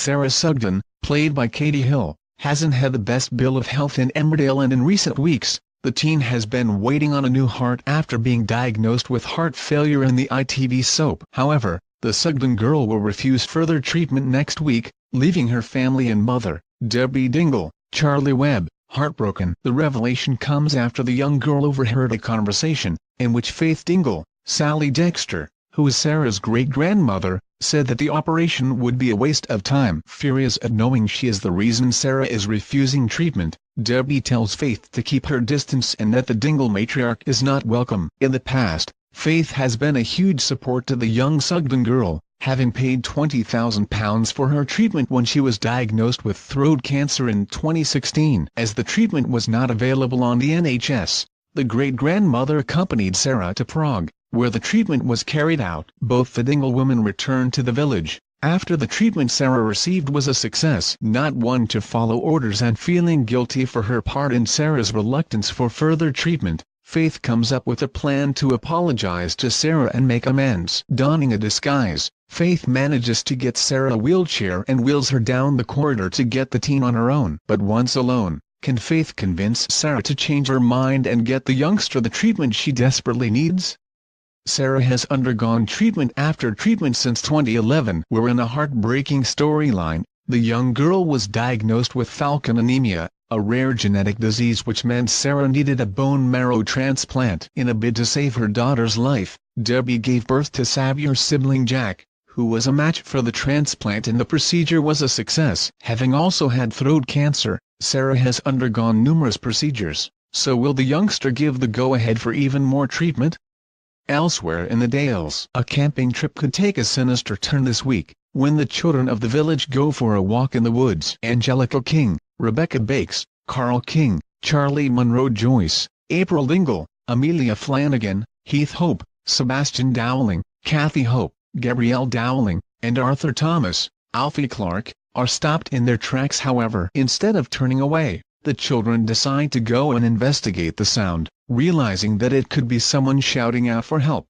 Sarah Sugden, played by Katie Hill, hasn't had the best bill of health in Emmerdale, and in recent weeks, the teen has been waiting on a new heart after being diagnosed with heart failure in the ITV soap. However, the Sugden girl will refuse further treatment next week, leaving her family and mother, Debbie Dingle, Charlie Webb, heartbroken. The revelation comes after the young girl overheard a conversation, in which Faith Dingle, Sally Dexter, who is Sarah's great-grandmother, said that the operation would be a waste of time. Furious at knowing she is the reason Sarah is refusing treatment, Debbie tells Faith to keep her distance and that the Dingle matriarch is not welcome. In the past, Faith has been a huge support to the young Sugden girl, having paid £20,000 for her treatment when she was diagnosed with throat cancer in 2016. As the treatment was not available on the NHS, the great-grandmother accompanied Sarah to Prague, where the treatment was carried out. Both the Dingle women returned to the village. After the treatment Sarah received was a success. Not one to follow orders and feeling guilty for her part in Sarah's reluctance for further treatment, Faith comes up with a plan to apologize to Sarah and make amends. Donning a disguise, Faith manages to get Sarah a wheelchair and wheels her down the corridor to get the teen on her own. But once alone, can Faith convince Sarah to change her mind and get the youngster the treatment she desperately needs? Sarah has undergone treatment after treatment since 2011. Where in a heartbreaking storyline, the young girl was diagnosed with Falcon anemia, a rare genetic disease which meant Sarah needed a bone marrow transplant. In a bid to save her daughter's life, Debbie gave birth to Saviour's sibling Jack, who was a match for the transplant, and the procedure was a success. Having also had throat cancer, Sarah has undergone numerous procedures, so will the youngster give the go-ahead for even more treatment? Elsewhere in the Dales, a camping trip could take a sinister turn this week, when the children of the village go for a walk in the woods. Angelica King, Rebecca Bakes, Carl King, Charlie Munro Joyce, April Dingle, Amelia Flanagan, Heath Hope, Sebastian Dowling, Kathy Hope, Gabrielle Dowling, and Arthur Thomas, Alfie Clark, are stopped in their tracks. However, instead of turning away, the children decide to go and investigate the sound, realizing that it could be someone shouting out for help.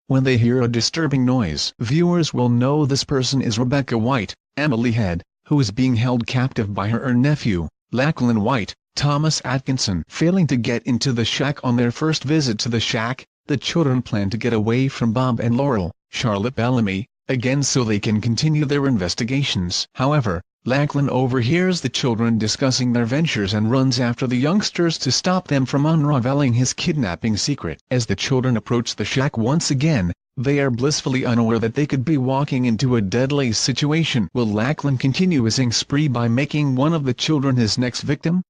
When they hear a disturbing noise, viewers will know this person is Rebecca White, Emily Head, who is being held captive by her nephew, Lachlan White. Thomas Atkinson. Failing to get into the shack on their first visit to the shack, the children plan to get away from Bob and Laurel, Charlotte Bellamy, again so they can continue their investigations. However, Lachlan overhears the children discussing their ventures and runs after the youngsters to stop them from unraveling his kidnapping secret. As the children approach the shack once again, they are blissfully unaware that they could be walking into a deadly situation. Will Lachlan continue his spree by making one of the children his next victim?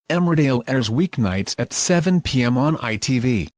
Emmerdale airs weeknights at 7 p.m. on ITV.